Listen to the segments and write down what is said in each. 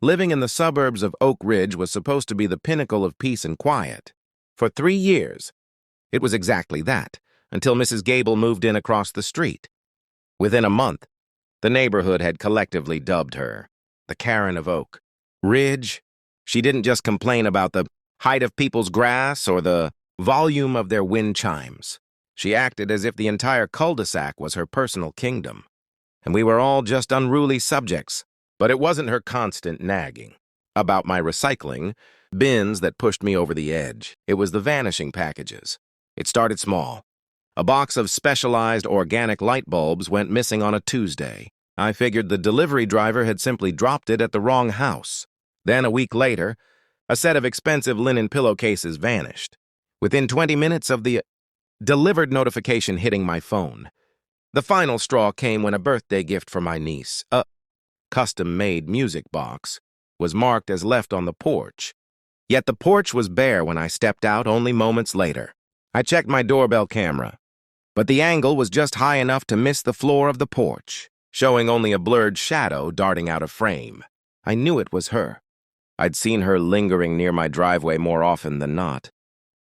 Living in the suburbs of Oak Ridge was supposed to be the pinnacle of peace and quiet. For 3 years, it was exactly that, until Mrs. Gable moved in across the street. Within a month, the neighborhood had collectively dubbed her the Karen of Oak Ridge. She didn't just complain about the height of people's grass or the volume of their wind chimes. She acted as if the entire cul-de-sac was her personal kingdom, and we were all just unruly subjects. But it wasn't her constant nagging about my recycling bins that pushed me over the edge. It was the vanishing packages. It started small. A box of specialized organic light bulbs went missing on a Tuesday. I figured the delivery driver had simply dropped it at the wrong house. Then, a week later, a set of expensive linen pillowcases vanished. Within 20 minutes of the delivered notification hitting my phone, the final straw came when a birthday gift for my niece, a custom-made music box, was marked as left on the porch. Yet the porch was bare when I stepped out only moments later. I checked my doorbell camera, but the angle was just high enough to miss the floor of the porch, showing only a blurred shadow darting out of frame. I knew it was her. I'd seen her lingering near my driveway more often than not,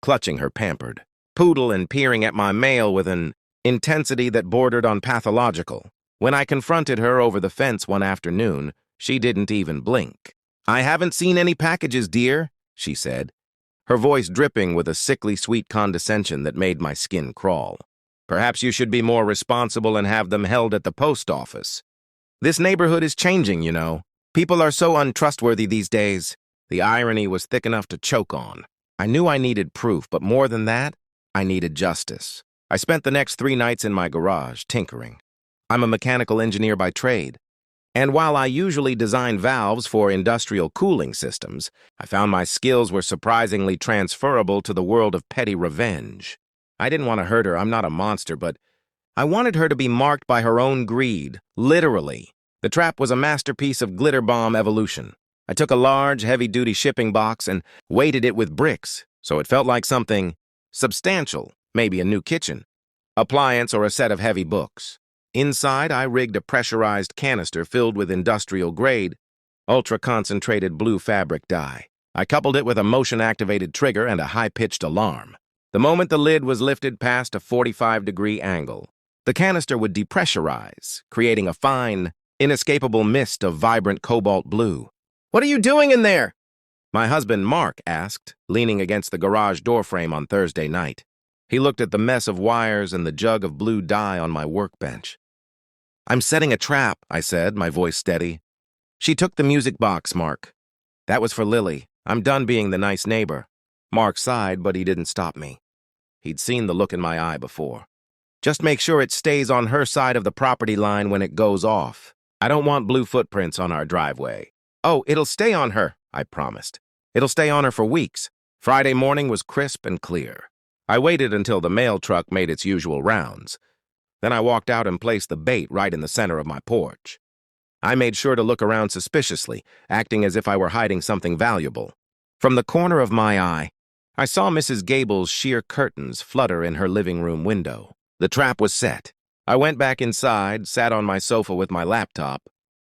clutching her pampered poodle and peering at my mail with an intensity that bordered on pathological. When I confronted her over the fence one afternoon, she didn't even blink. "I haven't seen any packages, dear," she said, her voice dripping with a sickly sweet condescension that made my skin crawl. "Perhaps you should be more responsible and have them held at the post office. This neighborhood is changing, you know. People are so untrustworthy these days." The irony was thick enough to choke on. I knew I needed proof, but more than that, I needed justice. I spent the next 3 nights in my garage, tinkering. I'm a mechanical engineer by trade, and while I usually design valves for industrial cooling systems, I found my skills were surprisingly transferable to the world of petty revenge. I didn't want to hurt her, I'm not a monster, but I wanted her to be marked by her own greed, literally. The trap was a masterpiece of glitter bomb evolution. I took a large, heavy-duty shipping box and weighted it with bricks, so it felt like something substantial, maybe a new kitchen, appliance, or a set of heavy books. Inside, I rigged a pressurized canister filled with industrial-grade, ultra-concentrated blue fabric dye. I coupled it with a motion-activated trigger and a high-pitched alarm. The moment the lid was lifted past a 45-degree angle, the canister would depressurize, creating a fine, inescapable mist of vibrant cobalt blue. "What are you doing in there?" my husband Mark asked, leaning against the garage doorframe on Thursday night. He looked at the mess of wires and the jug of blue dye on my workbench. "I'm setting a trap," I said, my voice steady. "She took the music box, Mark. That was for Lily. I'm done being the nice neighbor." Mark sighed, but he didn't stop me. He'd seen the look in my eye before. "Just make sure it stays on her side of the property line when it goes off. I don't want blue footprints on our driveway." "Oh, it'll stay on her," I promised. "It'll stay on her for weeks." Friday morning was crisp and clear. I waited until the mail truck made its usual rounds. Then I walked out and placed the bait right in the center of my porch. I made sure to look around suspiciously, acting as if I were hiding something valuable. From the corner of my eye, I saw Mrs. Gable's sheer curtains flutter in her living room window. The trap was set. I went back inside, sat on my sofa with my laptop,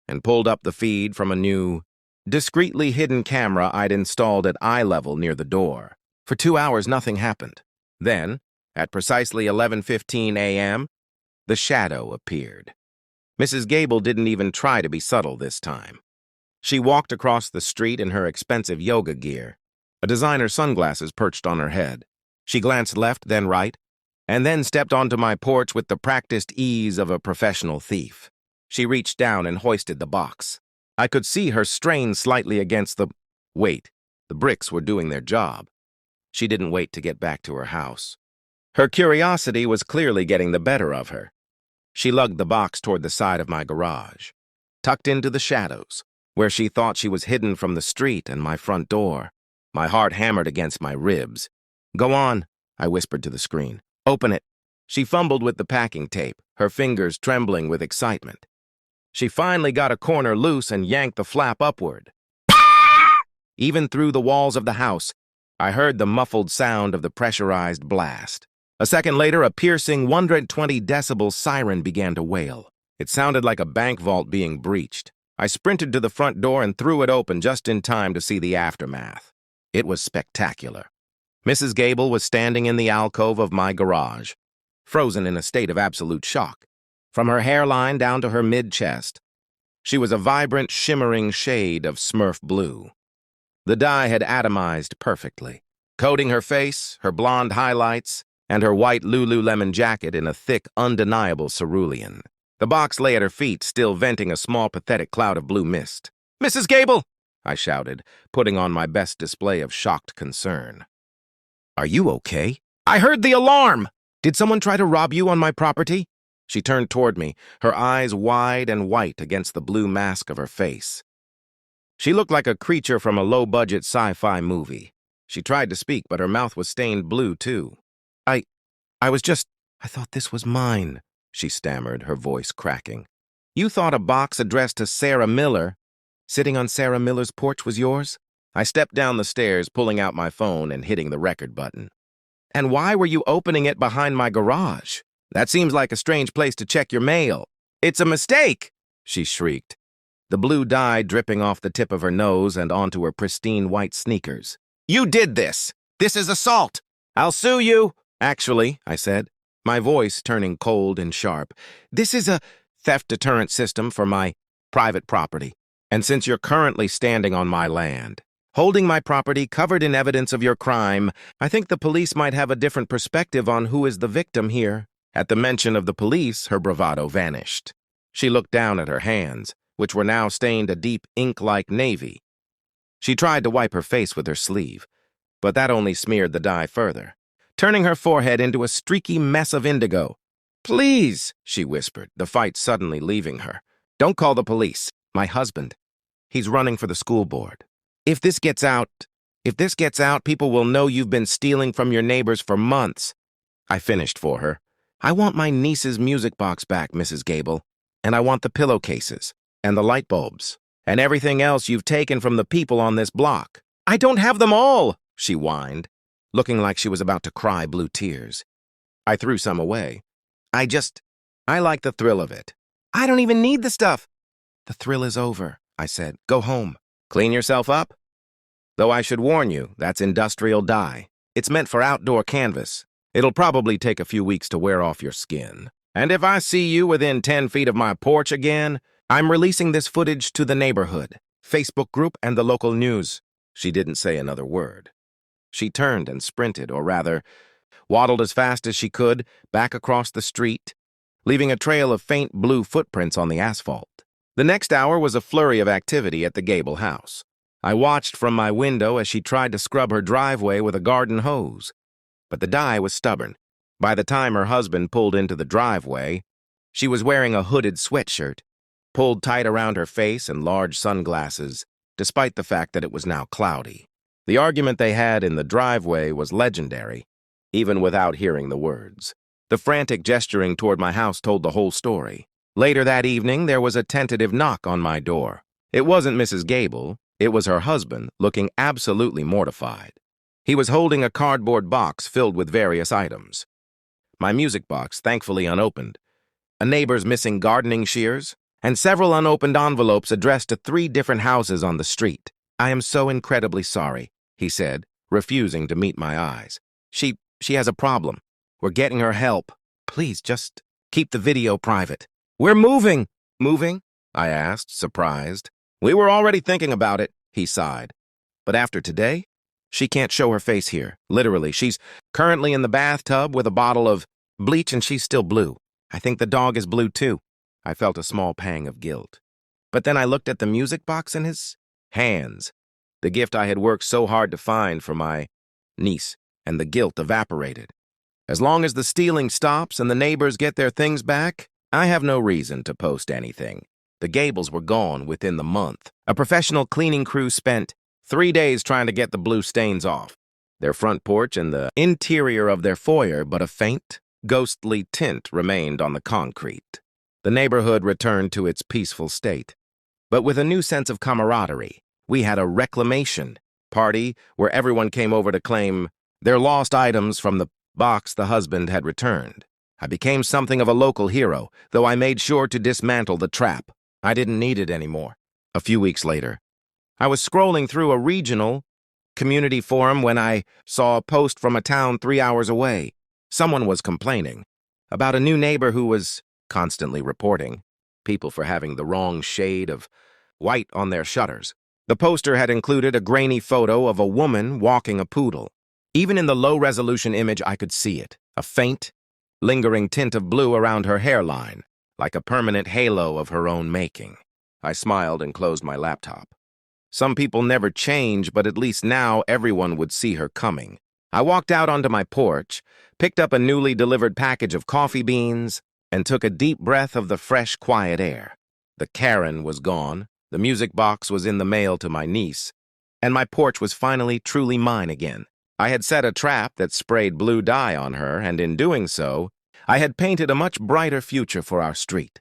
and pulled up the feed from a new, discreetly hidden camera I'd installed at eye level near the door. For 2 hours, nothing happened. Then, at precisely 11:15 a.m., the shadow appeared. Mrs. Gable didn't even try to be subtle this time. She walked across the street in her expensive yoga gear, a designer sunglasses perched on her head. She glanced left, then right, and then stepped onto my porch with the practiced ease of a professional thief. She reached down and hoisted the box. I could see her strain slightly against the weight. The bricks were doing their job. She didn't wait to get back to her house. Her curiosity was clearly getting the better of her. She lugged the box toward the side of my garage, tucked into the shadows, where she thought she was hidden from the street and my front door. My heart hammered against my ribs. "Go on," I whispered to the screen. "Open it." She fumbled with the packing tape, her fingers trembling with excitement. She finally got a corner loose and yanked the flap upward. Even through the walls of the house, I heard the muffled sound of the pressurized blast. A second later, a piercing 120 decibel siren began to wail. It sounded like a bank vault being breached. I sprinted to the front door and threw it open just in time to see the aftermath. It was spectacular. Mrs. Gable was standing in the alcove of my garage, frozen in a state of absolute shock. From her hairline down to her mid-chest, she was a vibrant, shimmering shade of Smurf blue. The dye had atomized perfectly, coating her face, her blonde highlights, and her white Lululemon jacket in a thick, undeniable cerulean. The box lay at her feet, still venting a small, pathetic cloud of blue mist. "Mrs. Gable!" I shouted, putting on my best display of shocked concern. "Are you okay?" "I heard the alarm!" "Did someone try to rob you on my property?" She turned toward me, her eyes wide and white against the blue mask of her face. She looked like a creature from a low-budget sci-fi movie. She tried to speak, but her mouth was stained blue, too. I thought this was mine," she stammered, her voice cracking. "You thought a box addressed to Sarah Miller, sitting on Sarah Miller's porch, was yours?" I stepped down the stairs, pulling out my phone and hitting the record button. "And why were you opening it behind my garage? That seems like a strange place to check your mail." "It's a mistake!" she shrieked, the blue dye dripping off the tip of her nose and onto her pristine white sneakers. "You did this! This is assault! I'll sue you!" "Actually," I said, my voice turning cold and sharp, "this is a theft deterrent system for my private property. And since you're currently standing on my land, holding my property covered in evidence of your crime, I think the police might have a different perspective on who is the victim here." At the mention of the police, her bravado vanished. She looked down at her hands, which were now stained a deep ink-like navy. She tried to wipe her face with her sleeve, but that only smeared the dye further, turning her forehead into a streaky mess of indigo. "Please," she whispered, the fight suddenly leaving her. "Don't call the police. My husband. He's running for the school board. If this gets out, people will know you've been stealing from your neighbors for months." I finished for her. "I want my niece's music box back, Mrs. Gable. And I want the pillowcases, and the light bulbs, and everything else you've taken from the people on this block." "I don't have them all," she whined, looking like she was about to cry blue tears. I threw some away. I like the thrill of it." "I don't even need the stuff." "The thrill is over," I said. "Go home. Clean yourself up. Though I should warn you, that's industrial dye. It's meant for outdoor canvas. It'll probably take a few weeks to wear off your skin. And if I see you within 10 feet of my porch again, I'm releasing this footage to the neighborhood, Facebook group, and the local news." She didn't say another word. She turned and sprinted, or rather, waddled as fast as she could, back across the street, leaving a trail of faint blue footprints on the asphalt. The next hour was a flurry of activity at the Gable house. I watched from my window as she tried to scrub her driveway with a garden hose. But the dye was stubborn. By the time her husband pulled into the driveway, she was wearing a hooded sweatshirt, pulled tight around her face, and large sunglasses, despite the fact that it was now cloudy. The argument they had in the driveway was legendary, even without hearing the words. The frantic gesturing toward my house told the whole story. Later that evening, there was a tentative knock on my door. It wasn't Mrs. Gable. It was her husband, looking absolutely mortified. He was holding a cardboard box filled with various items. My music box, thankfully unopened, a neighbor's missing gardening shears, and several unopened envelopes addressed to 3 different houses on the street. "I am so incredibly sorry," he said, refusing to meet my eyes. She has a problem. We're getting her help. Please, just keep the video private." "We're moving." "Moving?" I asked, surprised. "We were already thinking about it," he sighed. "But after today, she can't show her face here. Literally, she's currently in the bathtub with a bottle of bleach and she's still blue. I think the dog is blue too." I felt a small pang of guilt. But then I looked at the music box in his hands, the gift I had worked so hard to find for my niece, and the guilt evaporated. As long as the stealing stops and the neighbors get their things back, I have no reason to post anything. The Gables were gone within the month. A professional cleaning crew spent 3 days trying to get the blue stains off. Their front porch and the interior of their foyer, but a faint, ghostly tint remained on the concrete. The neighborhood returned to its peaceful state. But with a new sense of camaraderie, we had a reclamation party where everyone came over to claim their lost items from the box the husband had returned. I became something of a local hero, though I made sure to dismantle the trap. I didn't need it anymore. A few weeks later, I was scrolling through a regional community forum when I saw a post from a town 3 hours away. Someone was complaining about a new neighbor who was constantly reporting people for having the wrong shade of white on their shutters. The poster had included a grainy photo of a woman walking a poodle. Even in the low-resolution image, I could see it, a faint, lingering tint of blue around her hairline, like a permanent halo of her own making. I smiled and closed my laptop. Some people never change, but at least now everyone would see her coming. I walked out onto my porch, picked up a newly delivered package of coffee beans, and took a deep breath of the fresh, quiet air. The Karen was gone, the music box was in the mail to my niece, and my porch was finally truly mine again. I had set a trap that sprayed blue dye on her, and in doing so, I had painted a much brighter future for our street.